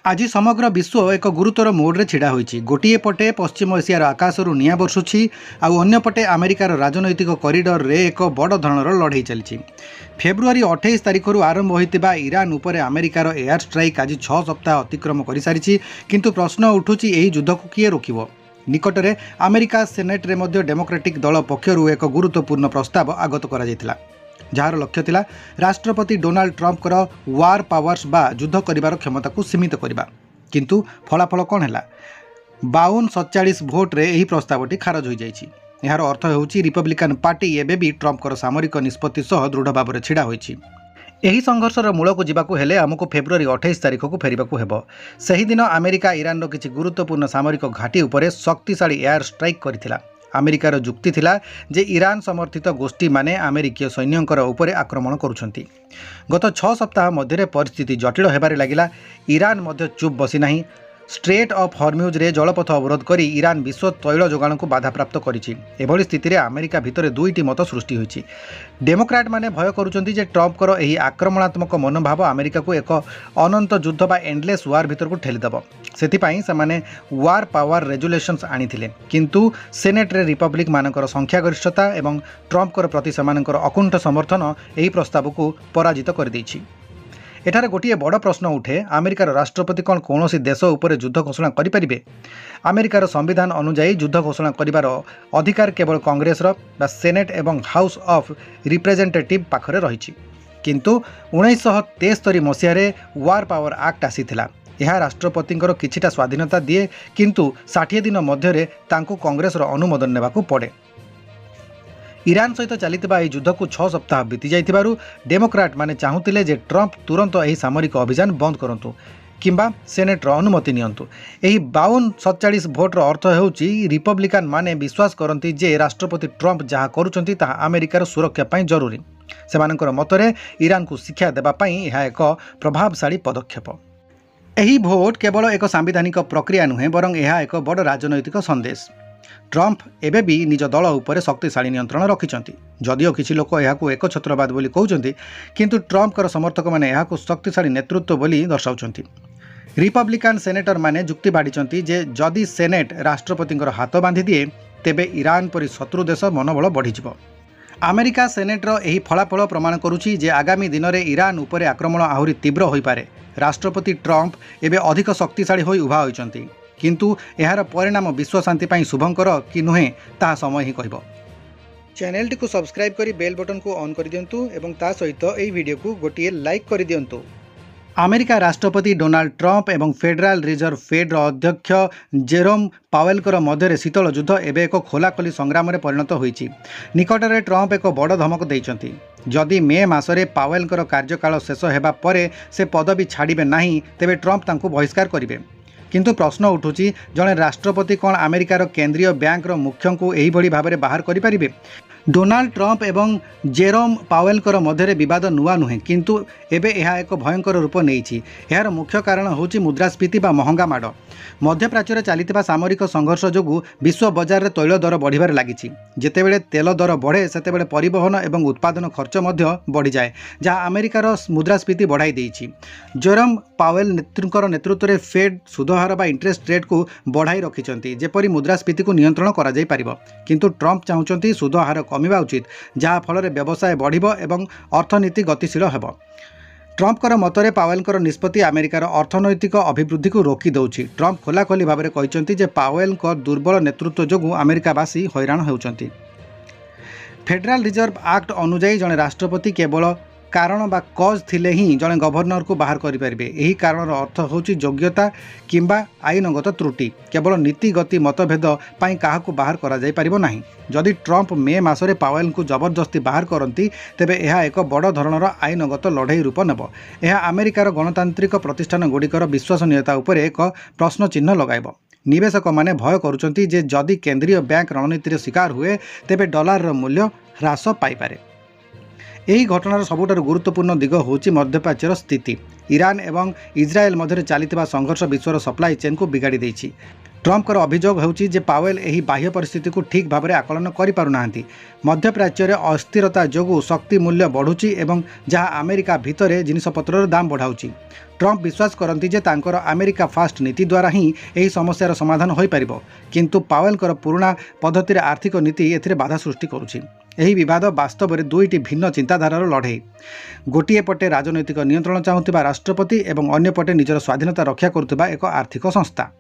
आज समग्र विश्व एक गुरुतर मोड्रे छिड़ा होईछि। गोटिए पटे पश्चिम एशियार आकाशरू निआं बर्षुछि आउ अन्यपटे अमेरिकार राजनैतिक करिडर रे एक बड़ धरणर लड़ाई चली। फेब्रुआरी 28 तारिखर आरंभ होइतिबा ईरान उपरे अमेरिकार एयर स्ट्राइक आज 6 सप्ताह अतिक्रम कर सारी, किंतु प्रश्न उठुछि एही युद्ध को किए रोकिबो। निकटरे अमेरिका सेनेट रे मध्य डेमोक्रेटिक दल पक्षरु एक गुरुत्वपूर्ण प्रस्ताव आगत करा जायतिला, जार लक्ष्य थिला राष्ट्रपति डोनाल्ड ट्रम्प वार पावर्स बा युद्ध करिबार क्षमता को सीमित करबा। किंतु फलाफल कौन है? 52-47 भोट रे एही प्रस्तावटी खारज हो जाइछि। यार अर्थ होउछि रिपब्लिकन पार्टी एबे भी ट्रम्पर सामरिक निष्पत्ति सह दृढ़ भाव में छिड़ा होइछि। एही संघर्षर मूल को जीवाकू हेले आमको फेब्रुआरी 28 तारिख को फेरिबाकू हेबो। सही दिन अमेरिका ईरान रो किछि गुरुत्वपूर्ण सामरिक घाटी उपरे शक्तिशाली एयर स्ट्राइक करथिला। अमेरिकार जुक्ति थिला जे ईरान समर्थित गोष्ठी माने अमेरिकीय सैन्यंकर उपरे आक्रमण करुछंती। गत 6 सप्ताह मध्य परिस्थिति जटिल हेबारे लागिला। ईरान मध्य चुप बसी नाही। स्ट्रेट ऑफ हॉर्म्यूज रे जलपथ अवरोध करी ईरान विश्व तैल जोगाण को बाधा प्राप्त करिछि। एभली स्थिति रे अमेरिका भितरे दुईटी मत सृष्टि होइछि। डेमोक्राट माने भय करुछंती जे ट्रम्पर एही आक्रमणात्मक मनोभाव अमेरिका को एक अनंत युद्ध बा एंडलेस वार भितर को ठेलीदेव। सेथिपाई सेमाने वार पावर रेजुलेशंस आनिथिले, किंतु सेनेट रे रिपब्लिक मानकर संख्यागरिष्ठता एवं ट्रम्पर प्रति सेमानकर अकुंठ समर्थन एही प्रस्ताव को पराजित कर दैछि। एठारे गोटिए बड़ प्रश्न उठे, अमेरिकार राष्ट्रपति कौन कौनसी देश उपर युद्ध घोषणा करें? अमेरिकार संविधान अनुजाई युद्ध घोषणा करिबार अधिकार केवल कांग्रेसर बा सेनेट एवं हाउस ऑफ रिप्रेजेंटेटिव पाखरे रही। किंतु 1973 मसीह वार पावर एक्ट आसीथिला। यह राष्ट्रपतिंकर किछिटा स्वाधीनता दिए, किंतु 60 दिन मध्य तांको कांग्रेसर अनुमोदन नेबाकू पड़े। ईरान सहित चलता यह युद्ध को 6 सप्ताह बीती जाइथिबारु डेमोक्राट माने चाहूतिले जे ट्रम्प तुरंत यह सामरिक अभियान बंद करंतु किंबा सेनेटर अनुमति नियंतु। एही 52-47 भोटर अर्थ हेउची रिपब्लिकन माने विश्वास करती जे राष्ट्रपति ट्रम्प जहाँ करुचंती ताहा अमेरिकार सुरक्षा पाई जरूरी। सेमानकर मतरे ईरान को शिक्षा देबा पाई यह एक प्रभावशाली पदक्षेप। एही भोट केवल एक सांविधानिक प्रक्रिया नुहे, बरं यह एक बड़ राजनैतिक संदेश। ट्रम्प एबे भी निज दल उपरे शक्तिशाली नियंत्रण रखिछंती। जदिओ किछि लोक एहाकू एकछत्रवाद बोली कहउछंती, किंतु ट्रम्पर समर्थक माने एहाकू शक्तिशाली नेतृत्व बोली दर्शाउछंती। रिपब्लिकन सेनेटर माने जुक्ति बाढ़ी जे जदि सेनेट राष्ट्रपतिंकर हाथ बांधि दिए तेबे ईरान परि शत्रु देश मनोबल बढ़िजिवो। अमेरिका सेनेटर एही फलाफल प्रमाण करुछि जे आगामी दिन में ईरान उपरे आक्रमण आहुरी तीव्र होई पारे। राष्ट्रपति ट्रम्प एबे अधिक शक्तिशाली होई उभा होइछंती, किंतु यार परिणाम विश्व शांति पाई शुभंकर कि नुहे ताहा समय ही कहब। चैनल टी को सब्सक्राइब करी बेल बटन को ऑन कर दियंतु एवं ता सहित एही वीडियो को गोटिए लाइक कर दियंतु। अमेरिका राष्ट्रपति डोनाल्ड ट्रम्प एवं फेडरल रिजर्व फेड अध्यक्ष जेरोम पावेलकर मध्य शीतल युद्ध एवं एक खोलाखोली संग्राम में परिणत होइछि। निकटरे ट्रम्प एक बड़ धमक देइछंती। जदि मे मासरे पावेलकर कार्यकाल शेष हेबा परे से पदवी छाड़िबे नाही तेबे ट्रम्प तांको बहिष्कार करिवे। किंतु प्रश्न उठुछि, जड़े राष्ट्रपति कौन अमेरिकार केंद्रीय बैंक मुख्य को यही भाव में बाहर करें? डोनाल्ड ट्रम्प एवं जेरोम पावेलकर मध्य बद नुआ नुहे, किंतु एबे यह एक भयंकर रूप नहीं। यार मुख्य कारण होची मुद्रास्फीति बा महंगा माड़। मध्यप्राच्य चलता सामरिक संघर्ष जो विश्व बजार में तैल दर बढ़िबार लागिछि। जेतेबेले तेल दर बढ़े सेतेबेले परिवहन एवं उत्पादन खर्च मध्य बढ़ी जाए, जहाँ अमेरिकार मुद्रास्फीति बढ़ाई देइछि। जेरोम पावेल नेतृत्व में फेड सुधहार बा इंटरेस्ट रेट को बढ़ाई रखिछंती जेपरि मुद्रास्फीति को नियंत्रण करा जाई परिबो। किंतु ट्रम्प चाहुचंती सुधहार कमिबा उचित, जहाँ फल व्यवसाय बढ़िबो एवं अर्थनीति गतिशील हेबो। ट्रम्पर मतरे पावेलकर निष्पत्ति अमेरिकार अर्थनैतिक अभिवृद्धि को रोकी दौछि। ट्रम्प खोलाखोली भाव में कहते जे पावेलकर दुर्बल नेतृत्व जो अमेरिकावासी हैरान होउछंती। फेडरल रिजर्व एक्ट अनुजाई जड़े राष्ट्रपति केवल कारण बा कज थिले ही जड़े गवर्नर को बाहर करें। यही कारण अर्थ होची योग्यता किंबा आईनगत त्रुटि। केवल नीतिगति मतभेद पाई काहाकू बाहर करा जाई परिबो नाही। जदि ट्रम्प मे मासरे पावेल को जबरदस्ती बाहर करती तेबे यह एक बड़ धरणर आईनगत लड़ाई रूप नेब। यह अमेरिकार गणतांत्रिक प्रतिष्ठान गुड़िकर विश्वसनीयता उपर एक प्रश्न चिन्ह लगाइब। निवेशक माने भय करुचंती जे जदि केंद्रीय बैंक रणनीतिर शिकार हुए तेबे डॉलर मूल्य ह्रास पाइपारे। यही घटनार सबुठारु गुरुत्वपूर्ण दिग होची मध्यप्राच्यर स्थिति। ईरान एवं इज्राएल मध्य चलता संघर्ष विश्वर सप्लाई चेन को बिगाड़ी देइछि। ट्रम्पकर अभियोग होउछि जे पावेल एही बाह्य परिस्थिति को ठीक भाव में आकलन करिपारुनाहांती। मध्यप्राच्य में अस्थिरता जोगु शक्ति मूल्य बढ़ुछि एवं जहाँ अमेरिका भितर जिनिसपत्रर दाम बढ़ाउछि। ट्रम्प विश्वास करती जे तांकर अमेरिका फास्ट नीति द्वारा ही एही समस्यार समाधान होई परिबो, किंतु पावेलकर पुराणा पद्धतिर आर्थिक नीति एथिरे बाधा सृष्टि करुछि। एही विवाद वास्तव में दुईटी भिन्न चिंताधारार लड़े। गोटे पटे राजनैतिक नियंत्रण चाहुथिबा राष्ट्रपति एवं अन्य पटे निजर स्वाधीनता रक्षा करुथिबा एक आर्थिक संस्था।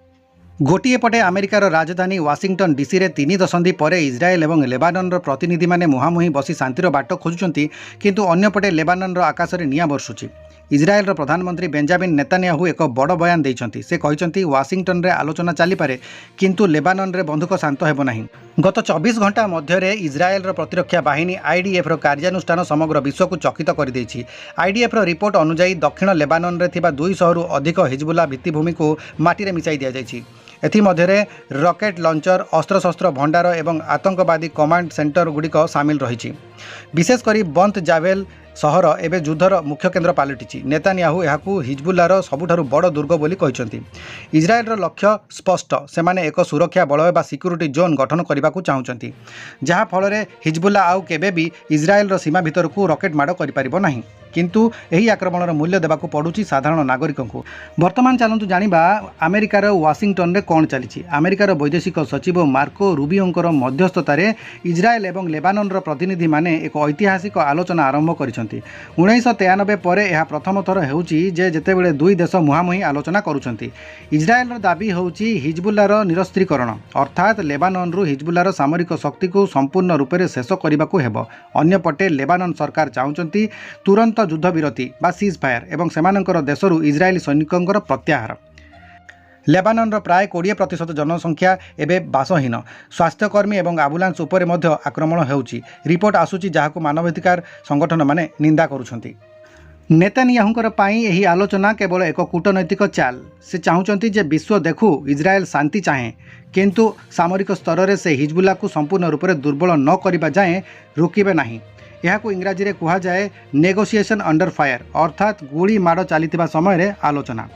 गोटे पटे अमेरिकार राजधानी वाशिंगटन डीसी रे 3 दशंधि पर इज्राएल और लेबाननर प्रतिनिधि माने मुहांमुही बसी शांतिर बाट खोजुचंती, किंतु अन्य पटे लेबाननर आकाश में निआं बर्षुछि। इज्राएल प्रधानमंत्री बेंजामिन नेतान्याहू एक बड़ बयान देइछंती। से कहिछंती वाशिंगटन रे आलोचना चली पारे, किंतु लेबानन रे बंधुक शांत हेबो नहीं। गत 24 घंटा मध्य इज्राएल प्रतिरक्षा बाहिनी आईडीएफ कार्यानुष्ठान समग्र विश्व को चकित कर देछि। आईडीएफ रिपोर्ट अनुसार दक्षिण लेबानन रे थिबा 200 रु अधिक हिजबुल्ला भित्तिभूमि को माटी रे मिसाई दिया जायछि। एथिमध्यरे रॉकेट लॉन्चर, अस्त्रशस्त्र भंडार एवं आतंकवादी कमांड सेंटर गुड़िक सामिल रही। विशेषकर बंत जावेल सहर एवं युद्धर मुख्य केन्द्र पलटि। नेतान्याहू यहाकू हिजबुल्लार सबुठारु बड़ दुर्ग बोली कहिसंती। इज्राएलर लक्ष्य स्पष्ट, सेमाने एक सुरक्षा बलय बा सिक्यूरिटी जोन गठन करने को चाहूँगी, जहाँ फल हिजबुल्ला आउ केबे भी इज्राएलर सीमा भितर को रॉकेट माड़ करिपारिबो नाही। किंतु यही आक्रमणर मूल्य देवाक पड़ुछि साधारण नागरिक को। वर्तमान चलतु जानिबा अमेरिकार वाशिंगटन रे कौन चली। अमेरिकार वैदेशिक सचिव मार्को रूबियोंकर मध्यस्थतार इज्राएल एवं लेबाननर प्रतिनिधि माने एक ऐतिहासिक आलोचना आरंभ करिसंती। 1993 पर यह प्रथम थर हेउछि जे जेतेबेले दुई देश मुहांमुही आलोचना करुछंती। इज्राएलर दाबी होउछि हिजबुल्लार निरस्त्रीकरण, अर्थात लेबाननरु हिजबुल्लार सामरिक शक्ति को संपूर्ण रूप से शेष करबाकू हेबो। अन्य पटे लेबानन सरकार चाहुचंती तुरंत युद्ध विरति बा सीज फायर एवं सेमानंकर देशरू इज्राएली सैनिकंकर प्रत्याहार। लेबाननर प्राय 20% जनसंख्या एवं बासहीन। स्वास्थ्यकर्मी एवं आम्बुलांस उपरे मध्य आक्रमण हेउछि। रिपोर्ट आसुछि जहाकू मानवाधिकार संगठन माने निंदा करुछंती। नेतान्याहूंकर पाई एही आलोचना केवल एक कूटनैतिक चाल। से चाहुचंती जे विश्व देखू इज्राएल शांति चाहे, किंतु सामरिक स्तर में से हिजबुल्ला को संपूर्ण रूप से दुर्बल न करबा जाए रोकिबे नाही। यहाकू इंग्राजी रे कुहा जाए नेगोशिएशन अंडर फायर, अर्थात गुली माड़ चलता समय आलोचना।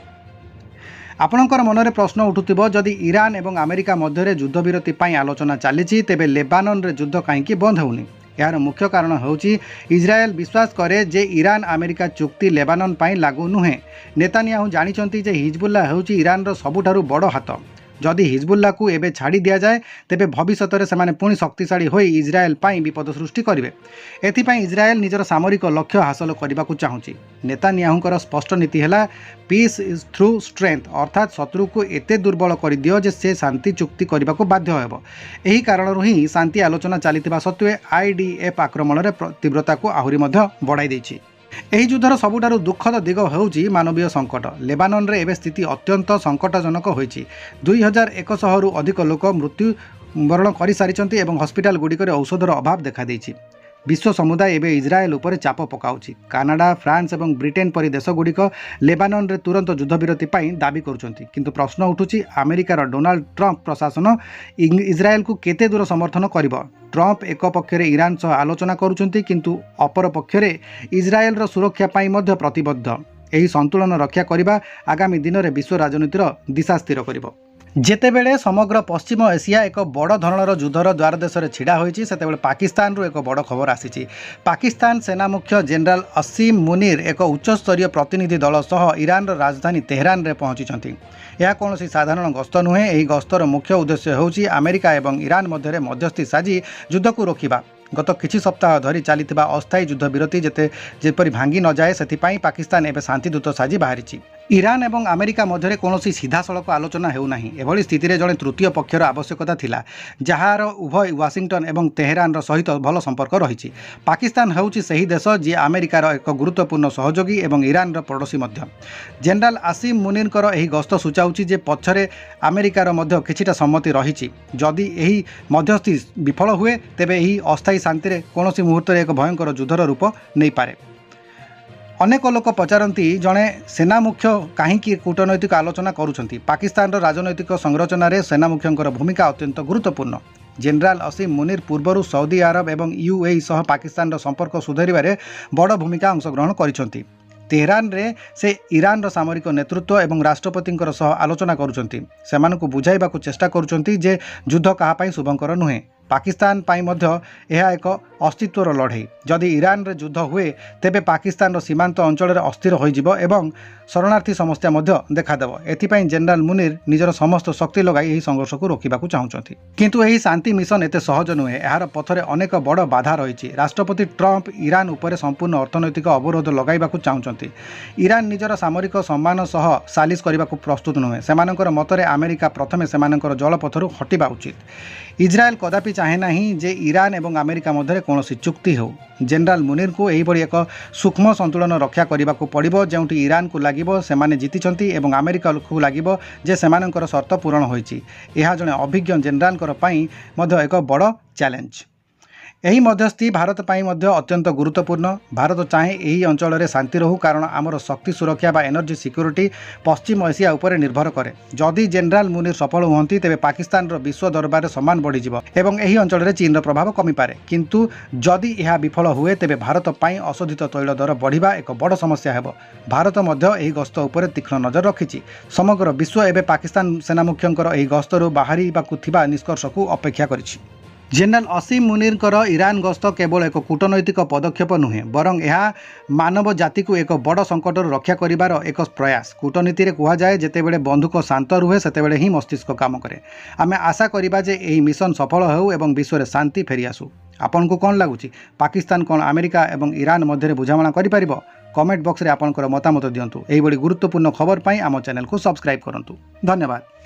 आपणकर मनरे प्रश्न उठुथिबो, जदि ईरान एवं अमेरिका मध्य युद्ध विरति पाई आलोचना चली तेबे लेबानन रे युद्ध कहीं बंद होउनी। यार मुख्य कारण होउछि इज्राएल विश्वास करे जे ईरान अमेरिका चुक्ति लेबानन पाई लागू नुहे। नेतान्याहू जानिचंती जे हिजबुल्ला होउछि ईरान रो सबुठारु बड़ हाथ। जदि हिजबुल्ला को एबे छाड़ी दिया जाए तेबे भविष्य में सेमाने पुणी शक्तिशाली होई इज्राएल पाई विपद सृष्टि करिवे। एथिपाई इज्राएल निजर सामरिक लक्ष्य हासिल करने को चाहूँगी। नेतान्याहूंकर स्पष्ट नीति है पीस इज थ्रू स्ट्रेंथ, अर्थात शत्रु को एते दुर्बल कर दियो जे से शांति चुक्ति करने को बाध्य हेबो। एही कारणरू ही शांति आलोचना चलता सत्वे आईडीएफ आक्रमण रे तीव्रता को आहरी मध्य बढ़ाई देछि। एही युद्धर सबुठारु दुखद दिग होउछि मानवीय संकट। लेबानन रे एबे स्थिति अत्यंत संकटजनक होइछि। 2100 रु अधिक लोक मृत्यु वरण कर सारिछंती एवं हस्पिटाल गुड़िकर औषधर अभाव देखा देछि। विश्व समुदाय एवं इज्राएल उपर चाप पकाउछि। कानाडा, फ्रांस और ब्रिटेन परी देशगुड़िक लेबानन रे तुरंत युद्ध विरति पाई दाबी करुछंती, किंतु प्रश्न उठुछि अमेरिकार डोनाल्ड ट्रम्प प्रशासन इज्राएल को केते दूर समर्थन करिबो। ट्रम्प एक पक्षरे ईरान सह आलोचना करुछंती, किंतु अपर पक्षरे इज्राएल रो सुरक्षा पाई मध्य प्रतिबद्ध। एही संतुलन रक्षा करिबा आगामी दिन में विश्व राजनीतिर दिशा स्थिर करिबो। जेतेबेले समग्र पश्चिम एशिया एक बड़ धरणर युद्धर द्वार देश में छिड़ा होइछि, सेतेबेले पाकिस्तान रो एक बड़ खबर आसीछि। पाकिस्तान सेना मुख्य जनरल असीम मुनीर एक उच्चस्तरीय प्रतिनिधि दल सह ईरान राजधानी तेहरान रे पहुंचिछंती। यह कौन साधारण गस्त नुहे। यही गस्तर मुख्य उद्देश्य होउछि अमेरिका एवं ईरान मध्य मध्यस्थी साजी युद्ध को रोकिबा। गत किछि सप्ताह धरी चलता अस्थायी युद्ध विरति जेपरी भांगी न जाए से पाकिस्तान एवं शांतिदूत साजी बाहरी। ईरान एवं अमेरिका मध्य कौन सीधा सड़क आलोचना हेउना। एभली स्थिति रे जड़े तृतीय पक्षर आवश्यकता थिला, जार उभय वाशिंगटन एवं तेहरान सहित भल संपर्क रही। पाकिस्तान होउछि सही देश जी अमेरिकार एक गुरुत्वपूर्ण सहयोगी एवं ईरान पड़ोशी मध्य। जनरल आसिम मुनीरकर एही गस्त सूचाउछि जे पछरे अमेरिकार मध्य किछिटा सम्मति रही। जदि एही मध्यस्थी विफल हुए तेबे एही अस्थायी शांति रे कौनसी मुहूर्त एक भयंकर युद्धर रूप नहीं पारे। अनेक लोक पचारती जड़े सेना मुख्य कहीं कूटनैतिक आलोचना करुछंती। पाकिस्तान राजनैतिक संरचना रे सेना मुख्यंकर भूमिका अत्यंत गुरुत्वपूर्ण। जनरल असीम मुनीर पूर्वर सऊदी अरब एवं यूएई सह पाकिस्तान संपर्क सुधारिबारे बड़ भूमिका अंशग्रहण करिसंती। तेहरान रे से ईरान रो सामरिक नेतृत्व एवं राष्ट्रपति सह आलोचना करुछंती सेमानकु बुझाइबाकु चेष्टा करुछंती जे युद्ध कहा पई शुभंकर नुहे। पाकिस्तान पाई मध्य यह एक अस्तित्वर लड़ाई जदि ईरान रे युद्ध हुए तेबे पाकिस्तान रो सीमांत अंचल रे अस्थिर होइजिबो एवं शरणार्थी समस्या मध्य देखादेव। एथिपाई जनरल मुनीर निजर समस्त शक्ति लगाई एही संघर्ष को रोकिबाकु चाहुचंती किंतु एही शांति मिशन एते सहज नुहे। एहार पथरे अनेक बड़ बाधा रहिछि। राष्ट्रपति ट्रंप ईरान उपरे संपूर्ण अर्थनैतिक अवरोध लगाइबाकु चाहुचंती। ईरान निजर सामरिक सम्मान सह सालिस करिबाकु प्रस्तुत नुहे। सेमानकर मतरे अमेरिका प्रथमे सेमानकर जलपथरु हटिबा उचित। इजराएल कदापि चाहे नहीं जे ईरान एवं अमेरिका मध्य कौन चुक्ति हो। जनरल मुनीर को यही एक सूक्ष्म संतुलन रक्षा करने को पड़ो जो ईरान को लगे से जीति एवं अमेरिका को लगे जे सेमानकर शर्त पूरण होइछि। यह जड़े अभिज्ञ जनरल एक बड़ चैलेंज। यही मध्यस्थी भारत पाई मध्य अत्यंत गुरुत्वपूर्ण। भारत चाहे यही अंचल में शांति रहू कारण आमर शक्ति सुरक्षा बा एनर्जी सिक्योरिटी पश्चिम एशिया उपर निर्भर करे। जदि जनरल मुनीर सफल हुअंती तेबे पाकिस्तान रो विश्व दरबार सम्मान बढ़ी जिवो एवं यही अंचल में चीन रो प्रभाव कमी पारे। किंतु जदि यह विफल हुए तेबे भारत पाई अशोधित तैल दर बढ़िबा एक बड़ समस्या हेबो। भारत मध्य यही गस्त उपर तीक्ष्ण नजर रखिछि। समग्र विश्व एबे पाकिस्तान सेना मुख्यंकर यही गस्तरु बाहरिबाकु थिबा निष्कर्ष को अपेक्षा करिछि। जनरल असीम मुनीरकर ईरान गस्त केवल एक कूटनैतिक पदक्षेप नुहे बरं यह मानव जाति को एक बड़ संकट रक्षा करिवार एक प्रयास। कूटनीति रे कहा जाए जेतेबेले बंधुक शांत रुहे सेतेबेले ही मस्तिष्क काम करे। आमे आशा करिबा जे एही मिशन सफल हो एवं विश्व रे शांति फेरी आसु। आपनको कोन लागुची पाकिस्तान कोन अमेरिका एवं ईरान मध्य बुझामणा करि परिबो? कमेंट बॉक्स रे आपनकर मतामत दियंतु। एही बड़ी गुरुत्वपूर्ण खबर पाई आम चैनल को सब्सक्राइब करंतु। धन्यवाद।